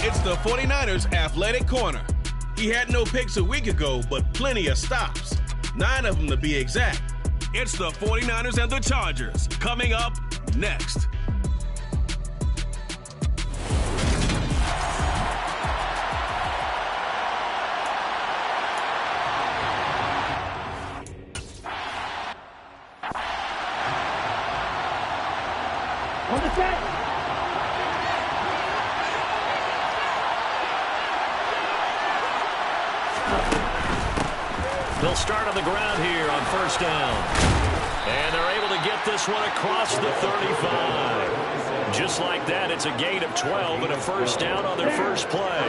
It's the 49ers Athletic Corner. He had no picks a week ago, but plenty of stops. 9 of them to be exact. It's the 49ers and the Chargers coming up next. On the set. They'll start on the ground here on first down. And they're able to get this one across the 35. Just like that, it's a gain of 12 and a first down on their first play.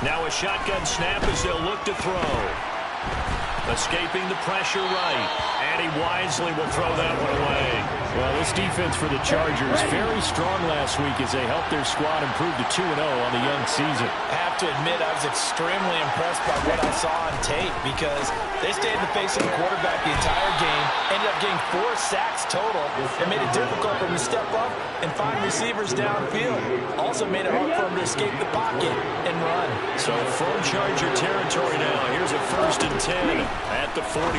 Now a shotgun snap as they'll look to throw. Escaping the pressure right. And he wisely will throw that one away. Well, this defense for the Chargers, very strong last week as they helped their squad improve to 2-0 on the young season. I have to admit, I was extremely impressed by what I saw on tape because they stayed in the face of the quarterback the entire game, ended up getting 4 sacks total, and made it difficult for him to step up and find receivers downfield. Also made it hard for him to escape the pocket and run. So from Charger territory now, here's a 1st and 10 at the 43.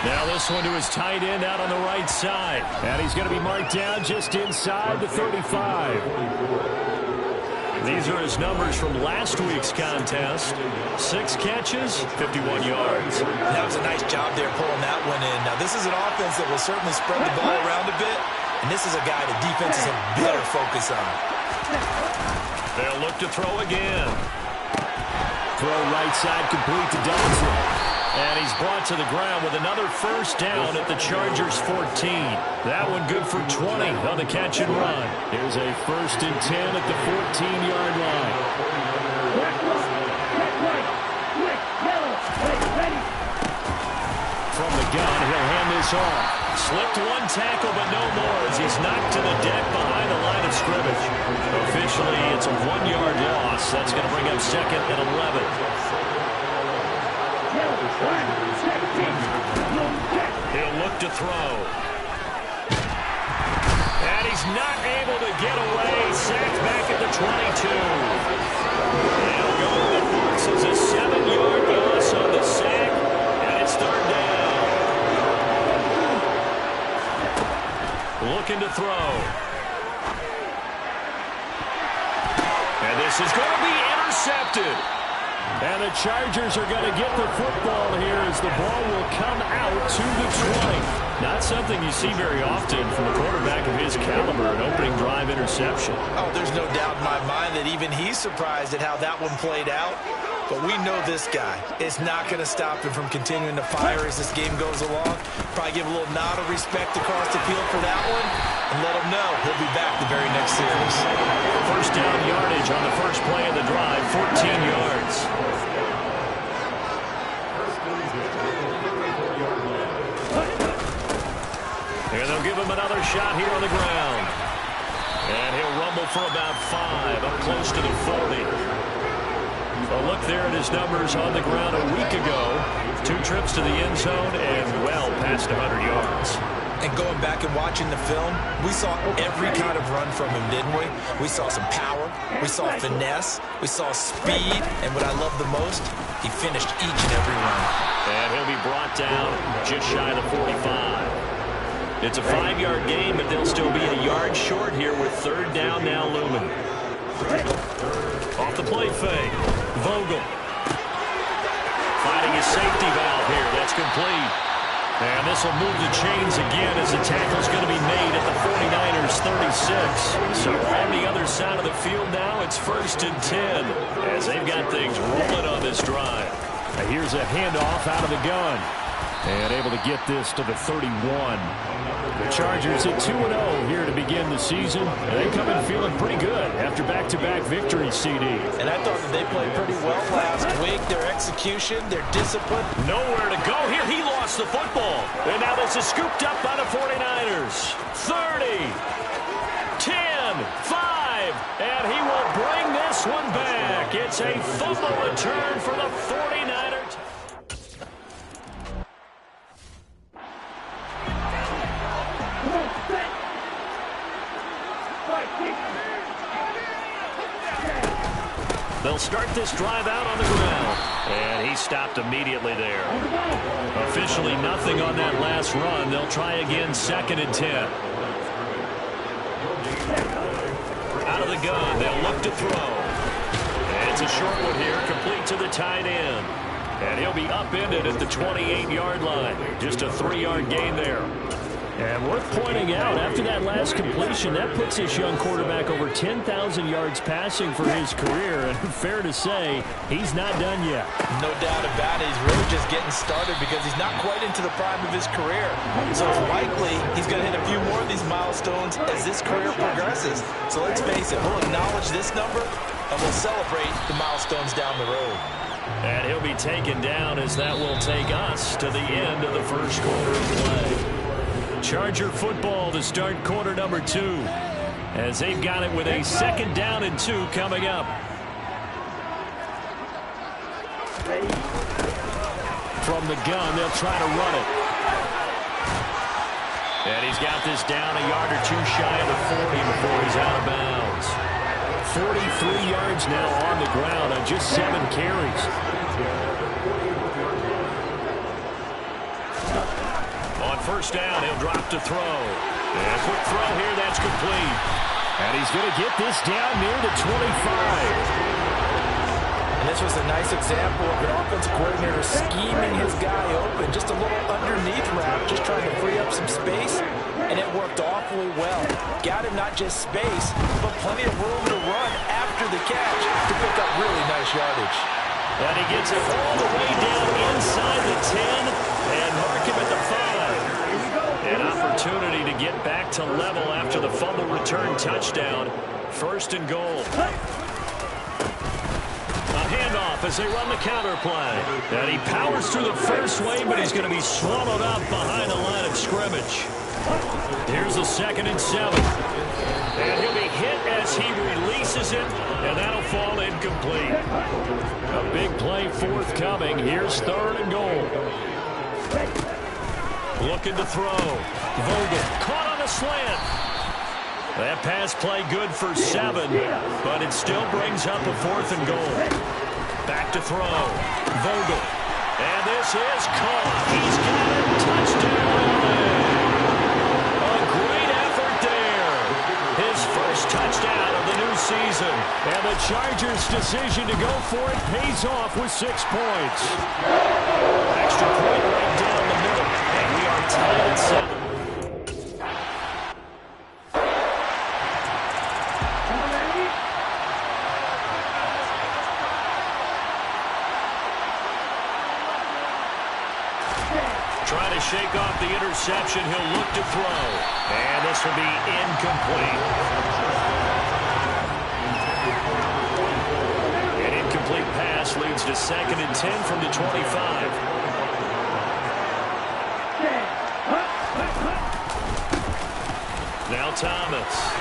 Now this one to his tight end out on the right side. And he's going to be marked down just inside the 35. These are his numbers from last week's contest. 6 catches, 51 yards. That was a nice job there pulling that one in. Now this is an offense that will certainly spread the ball around a bit. And this is a guy the defenses have better focus on. They'll look to throw again. Throw right side complete to Donaldson. And he's brought to the ground with another first down at the Chargers 14. That one good for 20 on the catch and run. Here's a 1st and 10 at the 14-yard line. From the gun, he'll hand this off. Slipped one tackle, but no more as he's knocked to the deck behind the line of scrimmage. Officially, it's a 1-yard loss. That's going to bring up 2nd and 11. He'll look to throw. And he's not able to get away. Sacked back at the 22. They'll go to the marks as a 7-yard loss on the sack. And it's 3rd down. Looking to throw. And this is going to be intercepted. And the Chargers are going to get the football here as the ball will come out to the 20. Not something you see very often from a quarterback of his caliber, an opening drive interception. Oh, there's no doubt in my mind that even he's surprised at how that one played out. But we know this guy is not going to stop him from continuing to fire as this game goes along. Probably give a little nod of respect across the field for that one and let him know he'll be back the very next series. First down yardage on the first play of the drive, 14 yards. And they'll give him another shot here on the ground. And he'll rumble for about 5, up close to the 40. A look there at his numbers on the ground a week ago. 2 trips to the end zone and well past 100 yards. And going back and watching the film, we saw every kind of run from him, didn't we? We saw some power, we saw finesse, we saw speed, and what I love the most, he finished each and every run. And he'll be brought down just shy of the 45. It's a 5-yard gain, but they'll still be a yard short here with 3rd down now looming. Off the play fake, Vogel. Finding his safety valve here, that's complete. And this will move the chains again as the tackle's going to be made at the 49ers 36. So on the other side of the field now, it's 1st and 10 as they've got things rolling on this drive. Now here's a handoff out of the gun. And able to get this to the 31. The Chargers at 2-0 here to begin the season. And they come in feeling pretty good after back-to-back victories, CD. And I thought that they played pretty well last week. Their execution, their discipline. Nowhere to go here. He lost the football. And now this is scooped up by the 49ers. 30, 10, 5, and he will bring this one back. It's a fumble return for the 49ers. They'll start this drive out on the ground. And he stopped immediately there. Officially nothing on that last run. They'll try again, 2nd and 10. Out of the gun, they'll look to throw. And it's a short one here, complete to the tight end. And he'll be upended at the 28-yard line. Just a 3-yard gain there. And worth pointing out, after that last completion, that puts this young quarterback over 10,000 yards passing for his career. And fair to say, he's not done yet. No doubt about it. He's really just getting started because he's not quite into the prime of his career. So it's likely he's going to hit a few more of these milestones as this career progresses. So let's face it, we'll acknowledge this number and we'll celebrate the milestones down the road. And he'll be taken down as that will take us to the end of the first quarter of play. Charger football to start quarter number 2 as they've got it with a 2nd down and 2 coming up. From the gun, they'll try to run it. And he's got this down a yard or 2 shy of the 40 before he's out of bounds. 43 yards now on the ground on just 7 carries. On first down, he'll drop to throw. And a quick throw here, that's complete. And he's going to get this down near the 25. And this was a nice example of an offensive coordinator scheming his guy open. Just a little underneath route, just trying to free up some space. And it worked awfully well. Got him not just space, but plenty of room to run after the catch to pick up really nice yardage. And he gets it all the way down inside the 10 and mark him at the 5. An opportunity to get back to level after the fumble return touchdown. 1st and goal. A handoff as they run the counter play. And he powers through the first wave, but he's going to be swallowed up behind the line of scrimmage. Here's the 2nd and 7. And he'll be hit as he releases it, and that'll fall incomplete. A big play forthcoming. Here's 3rd and goal. Looking to throw. Vogel caught on a slant. That pass play good for 7, but it still brings up a 4th and goal. Back to throw. Vogel. And this is caught. He's got it. Touchdown. A great effort there. His first touchdown of the new season. And the Chargers' decision to go for it pays off with 6 points. Extra point right down the middle. And we are tied at 7. Trying to shake off the interception. He'll look to throw. And this will be incomplete. An incomplete pass leads to 2nd and 10 from the 25. Now Thomas.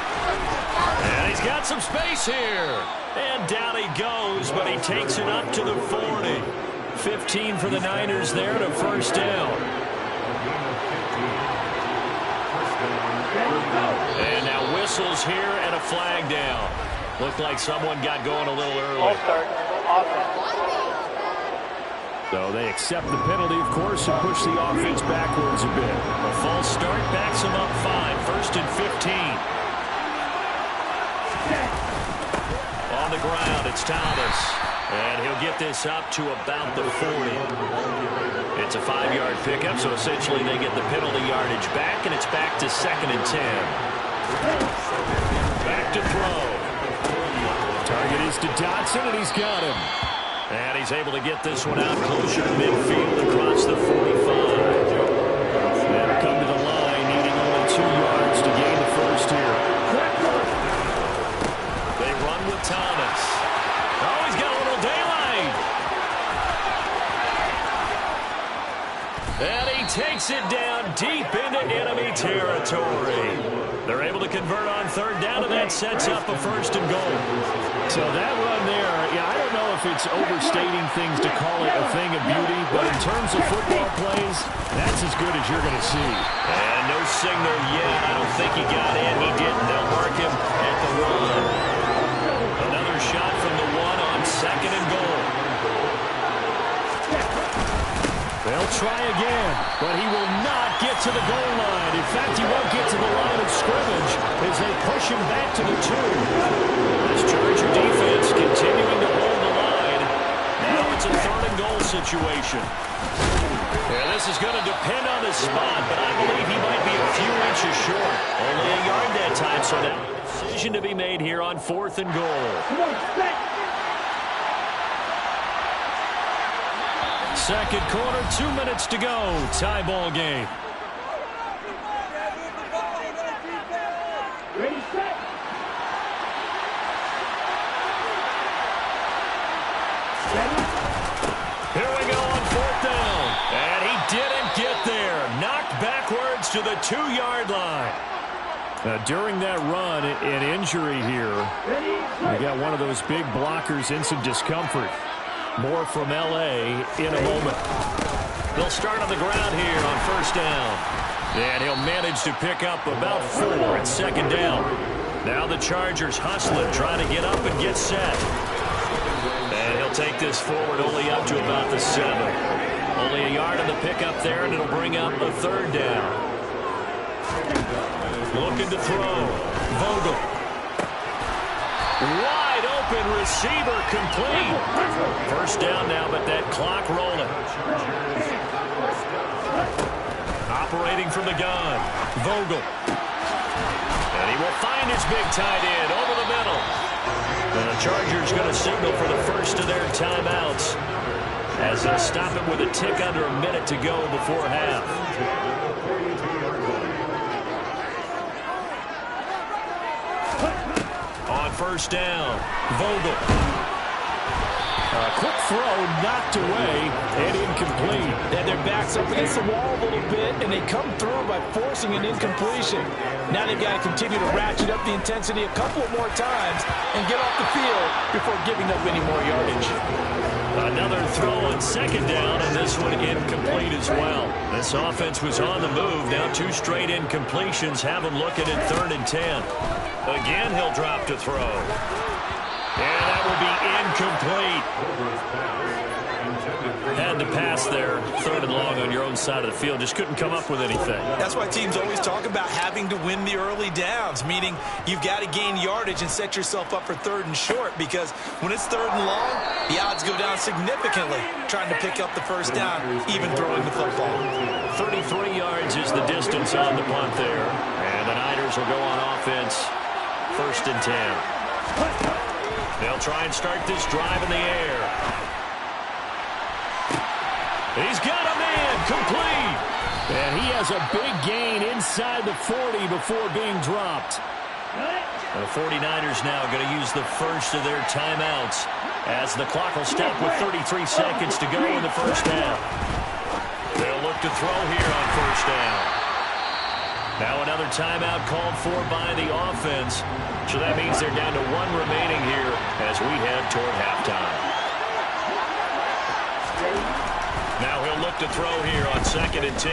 And he's got some space here. And down he goes, but he takes it up to the 40. 15 for the Niners there to 1st down. And now whistles here and a flag down. Looked like someone got going a little early. So they accept the penalty, of course, and push the offense backwards a bit. A false start backs him up 5. 1st and 15. On the ground, it's Thomas. And he'll get this up to about the 40. It's a 5-yard pickup, so essentially they get the penalty yardage back, and it's back to 2nd and 10. Back to throw. Target is to Dotson, and he's got him. And he's able to get this one out closer to midfield across the 45. They'll come to the line, needing only 2 yards to gain the first here. They run with Thomas. Oh, he's got a little daylight. And he takes it down deep into enemy territory. They're able to convert on 3rd down, and that sets up a 1st and goal. So that run there, yeah, I don't know if it's overstating things to call it a thing of beauty, but in terms of football plays, that's as good as you're going to see. And no signal yet. I don't think he got in. He didn't. They'll mark him at the try again, but he will not get to the goal line. In fact, he won't get to the line of scrimmage as they push him back to the 2. This Charger defense continuing to hold the line. Now it's a 3rd and goal situation. Yeah, this is going to depend on his spot, but I believe he might be a few inches short. Only a yard that time, so now a decision to be made here on 4th and goal. Second quarter, 2 minutes to go. Tie ball game. Ready, set. Here we go on 4th down. And he didn't get there. Knocked backwards to the 2-yard line. During that run, an injury here. We got one of those big blockers in some discomfort. More from L.A. in a moment. They'll start on the ground here on 1st down. And he'll manage to pick up about 4 at 2nd down. Now the Chargers hustling, trying to get up and get set. And he'll take this forward only up to about the 7. Only a yard on the pickup there, and it'll bring up a 3rd down. Looking to throw. Vogel. Wide open receiver complete. 1st down now, but that clock rolling. Operating from the gun. Vogel. And he will find his big tight end over the middle. And the Chargers going to signal for the first of their timeouts as they'll stop it with a tick under a minute to go before half. On 1st down, Vogel. A quick throw knocked away and incomplete. And their backs up against the wall a little bit, and they come through by forcing an incompletion. Now they've got to continue to ratchet up the intensity a couple more times and get off the field before giving up any more yardage. Another throw on 2nd down, and this one incomplete as well. This offense was on the move. Now 2 straight incompletions have them looking at 3rd and 10. Again, he'll drop to throw. And that will be incomplete. Had to pass there, 3rd and long on your own side of the field. Just couldn't come up with anything. That's why teams always talk about having to win the early downs, meaning you've got to gain yardage and set yourself up for 3rd and short, because when it's 3rd and long, the odds go down significantly trying to pick up the 1st down, even throwing the football. 33 yards is the distance on the punt there. And the Niners will go on offense, 1st and 10. They'll try and start this drive in the air. He's got a man, complete. And he has a big gain inside the 40 before being dropped. The 49ers now going to use the first of their timeouts as the clock will stop with 33 seconds to go in the 1st half. They'll look to throw here on 1st down. Now another timeout called for by the offense. So that means they're down to 1 remaining here as we head toward halftime. Now he'll look to throw here on 2nd and 10.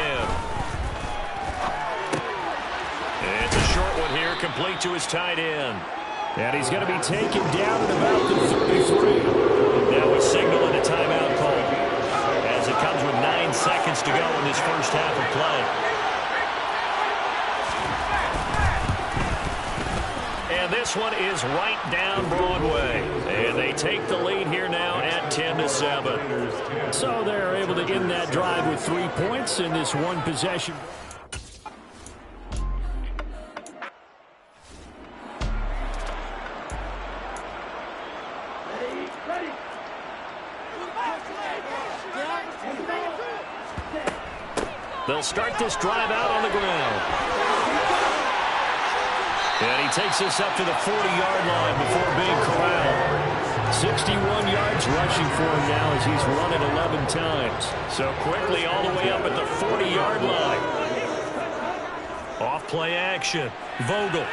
It's a short one here, complete to his tight end. And he's going to be taken down at about the 33. Now a signal and a timeout call as it comes with 9 seconds to go in this 1st half of play. And this one is right down Broadway. And they take the lead here now at 10-7. So they're able to end that drive with 3 points in this one possession. They'll start this drive out on the ground. And he takes this up to the 40-yard line before being corralled. 61 yards rushing for him now as he's run it 11 times. So quickly all the way up at the 40-yard line. Off play action. Vogel.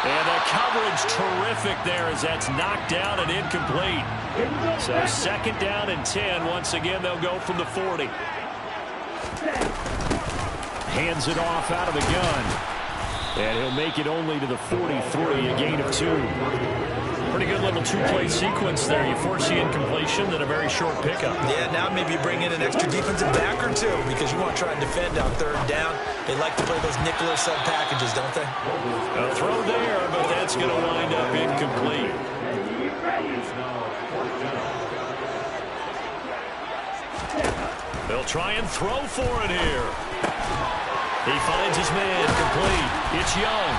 And the coverage terrific there as that's knocked down and incomplete. So 2nd down and 10. Once again, they'll go from the 40. Hands it off out of the gun. And he'll make it only to the 43, a gain of 2. Pretty good little two-play sequence there. You force the incompletion, then a very short pickup. Yeah, now maybe you bring in an extra defensive back or two because you want to try and defend on third down. They like to play those nickel or sub packages, don't they? A throw there, but that's going to wind up incomplete. They'll try and throw for it here. He finds his man complete. It's Young.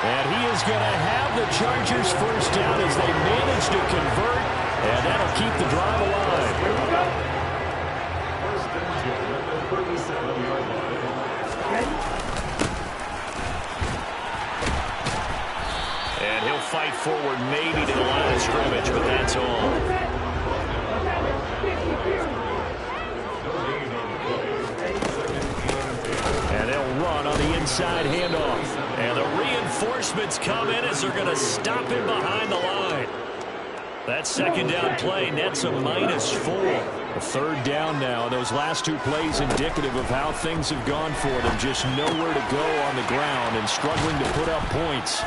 And he is going to have the Chargers first down as they manage to convert, and that'll keep the drive alive. And he'll fight forward maybe to the line of scrimmage, but that's all. And they'll run on the inside handoff. And the reinforcements come in as they're going to stop him behind the line. That second down play nets a -4. A third down now. Those last two plays indicative of how things have gone for them. Just nowhere to go on the ground and struggling to put up points.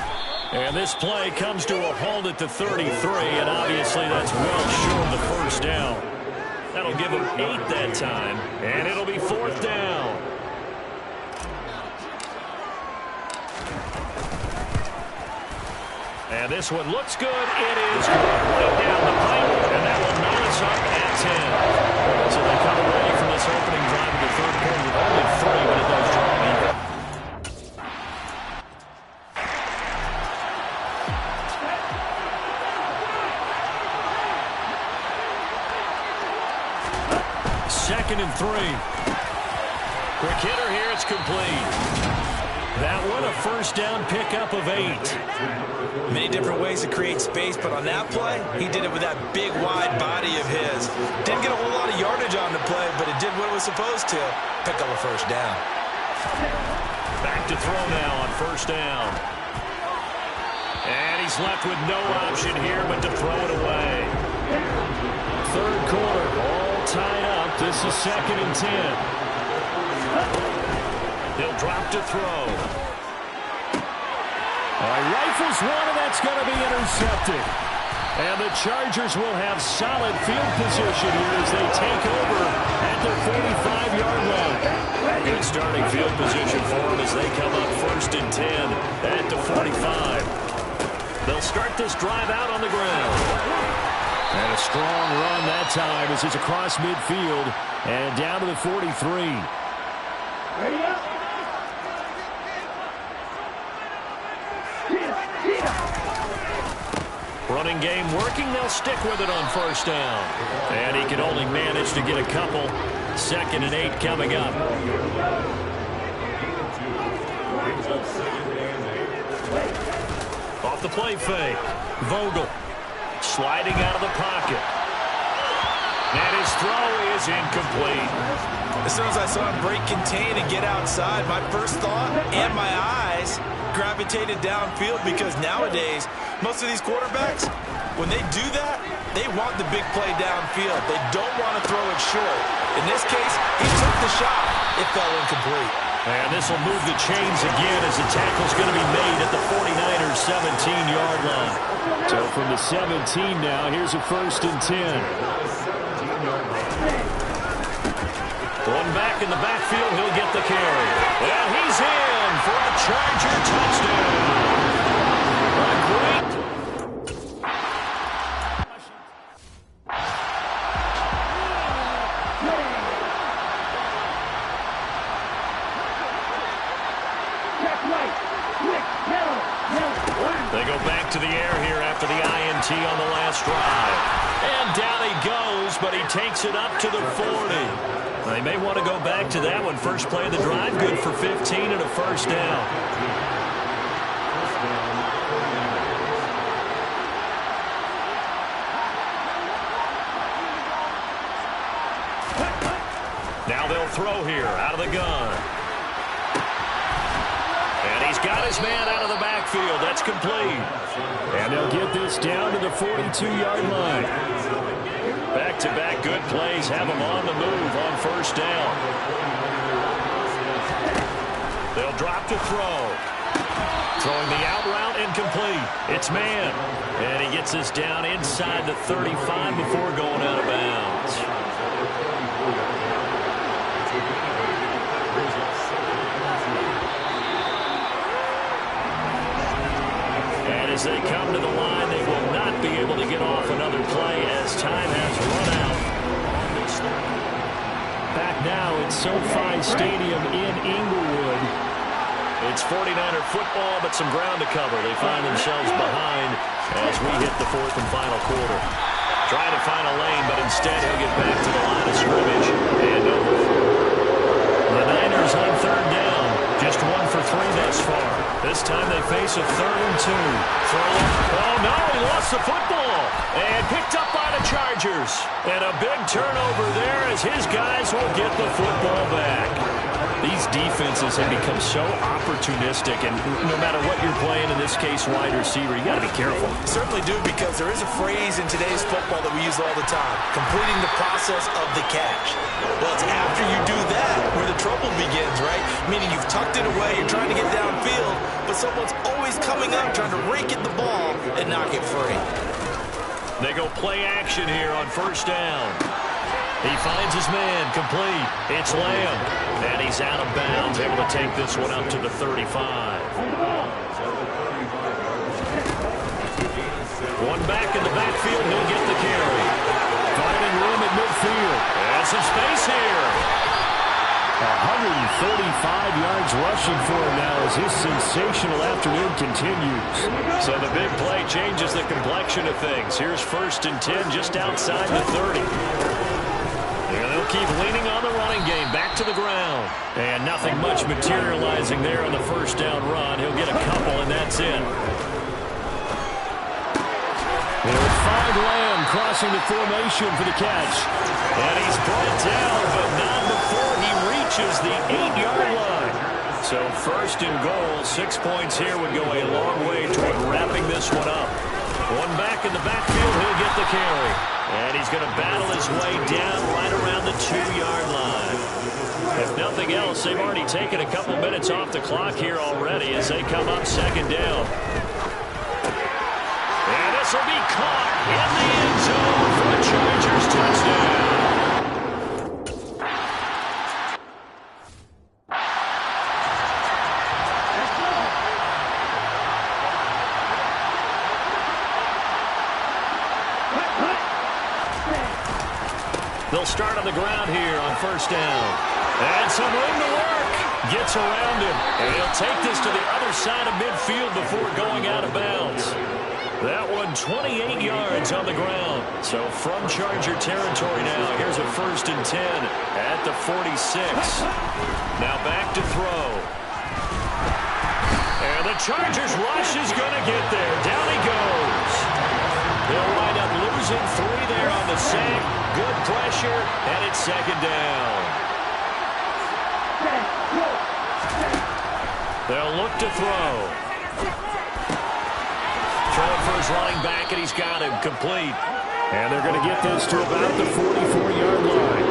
And this play comes to a halt at the 33, and obviously that's well short of the first down. That'll give them 8 that time, and it'll be 4th down. And this one looks good. It is good. Right down the pipe, and that will knock us up at 10. So they come away from this opening drive in the third quarter with only 3, but it does draw even. Second and 3. Quick hitter here. It's complete. That one a first down pickup of 8. Many different ways to create space, but on that play, he did it with that big, wide body of his. Didn't get a whole lot of yardage on the play, but it did what it was supposed to. Pick up a first down. Back to throw now on first down. And he's left with no option here but to throw it away. Third quarter, all tied up. This is 2nd and 10. He'll drop to throw. Rifles one, and that's going to be intercepted. And the Chargers will have solid field position here as they take over at their 45-yard line. Good starting field position for them as they come up 1st and 10 at the 45. They'll start this drive out on the ground. And a strong run that time as it's across midfield and down to the 43. Ready up. Running game working. They'll stick with it on first down. And he can only manage to get a couple. 2nd and 8 coming up. Off the play fake. Vogel sliding out of the pocket. And his throw is incomplete. As soon as I saw him break contain and get outside, my first thought and my eyes gravitated downfield because nowadays, most of these quarterbacks, when they do that, they want the big play downfield. They don't want to throw it short. In this case, he took the shot. It fell incomplete. And this will move the chains again as the tackle's going to be made at the 49ers' 17-yard line. So from the 17 now, here's a 1st and 10. One back in the backfield, he'll get the carry. And he's in for a Charger touchdown. A great. They go back to the air here after the INT on the last drive. And down he goes, but he takes it up to the 40. They may want to go back to that one. First play of the drive, good for 15 and a first down. Now they'll throw here out of the gun. And he's got his man out of the backfield. That's complete. And they'll get this down to the 42-yard line. Back-to-back good plays have them on the move on first down. They'll drop to throw. Throwing the out route incomplete. It's man. And he gets us down inside the 35 before going out of bounds. And as they come to the line, they will not be able to get off another play as time has run out. Back now at SoFi Stadium in Inglewood. It's 49er football, but some ground to cover. They find themselves behind as we hit the fourth and final quarter. Trying to find a lane, but instead he'll get back to the line of scrimmage and over. The Niners on third down. Just 1 for 3 thus far. This time they face a 3rd and 2. Oh, no, he lost the football. And picked up by the Chargers. And a big turnover there as his guys will get the football back. These defenses have become so opportunistic, and no matter what you're playing, in this case wide receiver, you got to be careful. Certainly do, because there is a phrase in today's football that we use all the time: completing the process of the catch. Well, it's after you do that where the trouble begins, right? Meaning you've tucked it away, you're trying to get downfield, but someone's always coming up trying to rake at the ball and knock it free. They go play action here on first down. He finds his man, complete. It's Lamb, and he's out of bounds, able to take this one up to the 35. One back in the backfield, he'll get the carry. Finding room at midfield. And some space here. 135 yards rushing for him now as his sensational afternoon continues. So the big play changes the complexion of things. Here's 1st and 10 just outside the 30. And they'll keep leaning on the running game. Back to the ground. And nothing much materializing there on the first down run. He'll get a couple, and that's it. They'll find Lamb crossing the formation for the catch. And he's brought down, but not before he reaches the 8-yard line. So 1st and goal, 6 points here would go a long way toward wrapping this one up. One back in the backfield, he'll get the carry. And he's going to battle his way down right around the 2-yard line. If nothing else, they've already taken a couple minutes off the clock here already as they come up 2nd down. And this will be caught in the end zone for a Chargers touchdown. They'll start on the ground here on first down. And some room to work. Gets around him. And he'll take this to the other side of midfield before going out of bounds. That one 28 yards on the ground. So from Charger territory now, here's a 1st and 10 at the 46. Now back to throw. And the Chargers rush is going to get there. Down he goes. They'll wind up losing 3 there on the sack. Good pressure, and it's 2nd down. They'll look to throw. Throwing for his running back, and he's got him complete. And they're going to get this to about the 44-yard line.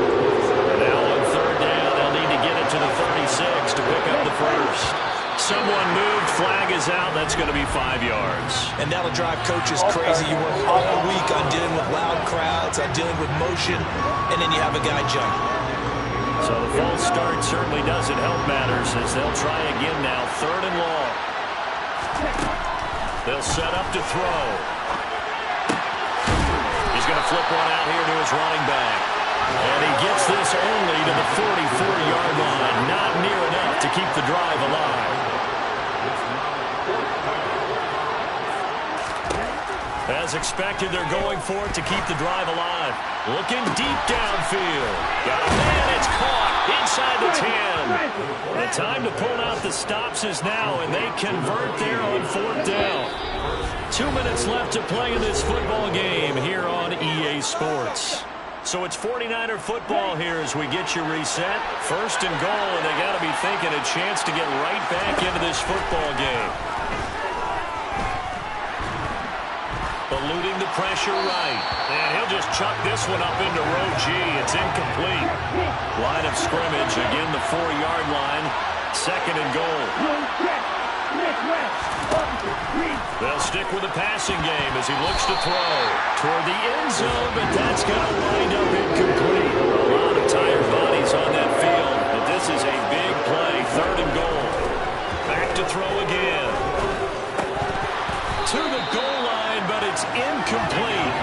And now on 3rd down, they'll need to get it to the 36 to pick up the first. Someone moved, flag is out, that's going to be 5 yards. And that'll drive coaches crazy. You work all week on dealing with loud crowds, on dealing with motion, and then you have a guy jump. So the false start certainly doesn't help matters as they'll try again now, 3rd and long. They'll set up to throw. He's going to flip one out here to his running back. And he gets this only to the 44-yard line. Not near enough to keep the drive alive. As expected, they're going for it to keep the drive alive. Looking deep downfield. Got a man, it's caught inside the 10. The time to pull out the stops is now, and they convert there on 4th down. 2 minutes left to play in this football game here on EA Sports. So it's 49er football here as we get you reset. 1st and goal, and they got to be thinking a chance to get right back into this football game. Eluding the pressure right. And he'll just chuck this one up into row G. It's incomplete. Line of scrimmage, again the 4-yard line. 2nd and goal. They'll stick with the passing game as he looks to throw toward the end zone, but that's going to wind up incomplete. A lot of tired bodies on that field, but this is a big play, 3rd and goal. Back to throw again. To the goal line, but it's incomplete.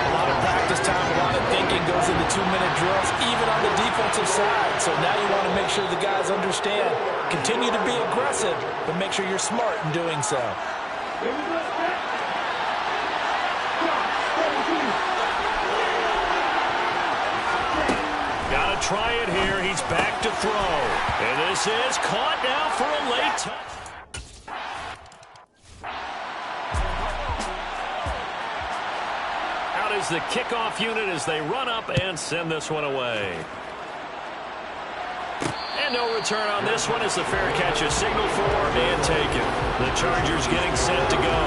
A lot of practice time, a lot of thinking goes into 2-minute drills, even on the defensive side. So now you want to make sure the guys understand. Continue to be aggressive, but make sure you're smart in doing so. Got to try it here. He's back to throw. And this is caught now for a late touch. Out is the kickoff unit as they run up and send this one away. And no return on this one as the fair catch is signaled for and taken. The Chargers getting set to go.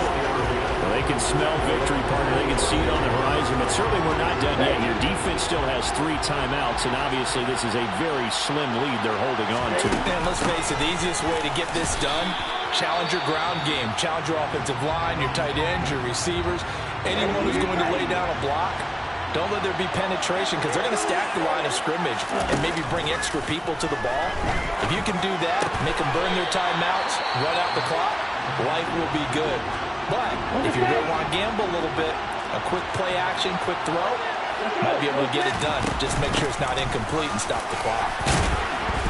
Well, they can smell victory, partner. They can see it on the horizon, but certainly we're not done yet. Your defense still has 3 timeouts, and obviously this is a very slim lead they're holding on to. And let's face it, the easiest way to get this done, challenge your ground game. Challenge your offensive line, your tight ends, your receivers, anyone who's going to lay down a block. Don't let there be penetration because they're going to stack the line of scrimmage and maybe bring extra people to the ball. If you can do that, make them burn their timeouts, run out the clock, life will be good. But if you really want to gamble a little bit, a quick play action, quick throw, might be able to get it done. Just make sure it's not incomplete and stop the clock.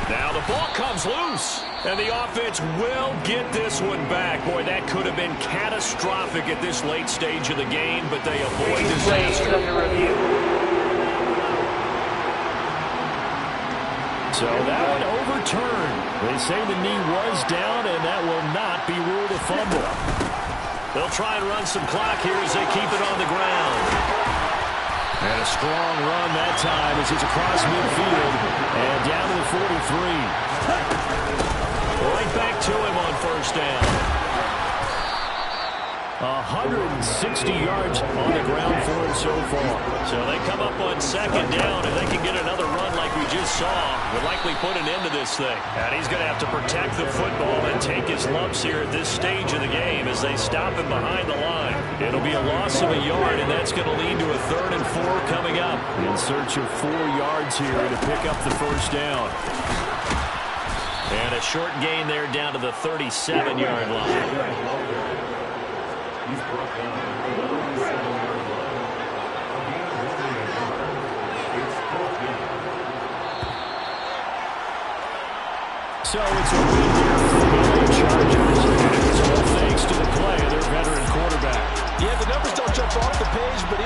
Now the ball comes loose, and the offense will get this one back. Boy, that could have been catastrophic at this late stage of the game, but they avoid disaster. So that one overturned. They say the knee was down, and that will not be ruled a fumble. They'll try and run some clock here as they keep it on the ground. And a strong run that time as it's across midfield and down to the 43. Right back to him on 1st down. 160 yards on the ground for him so far. So they come up on 2nd down. If they can get another run like we just saw, would likely put an end to this thing. And he's going to have to protect the football and take his lumps here at this stage of the game as they stop him behind the line. It'll be a loss of a yard, and that's going to lead to a 3rd and 4 coming up. In search of 4 yards here to pick up the 1st down. And a short gain there down to the 37-yard line. So it's a win here for the Chargers. It's all thanks to the play of their veteran quarterback. Yeah, the numbers don't jump off the page, but he was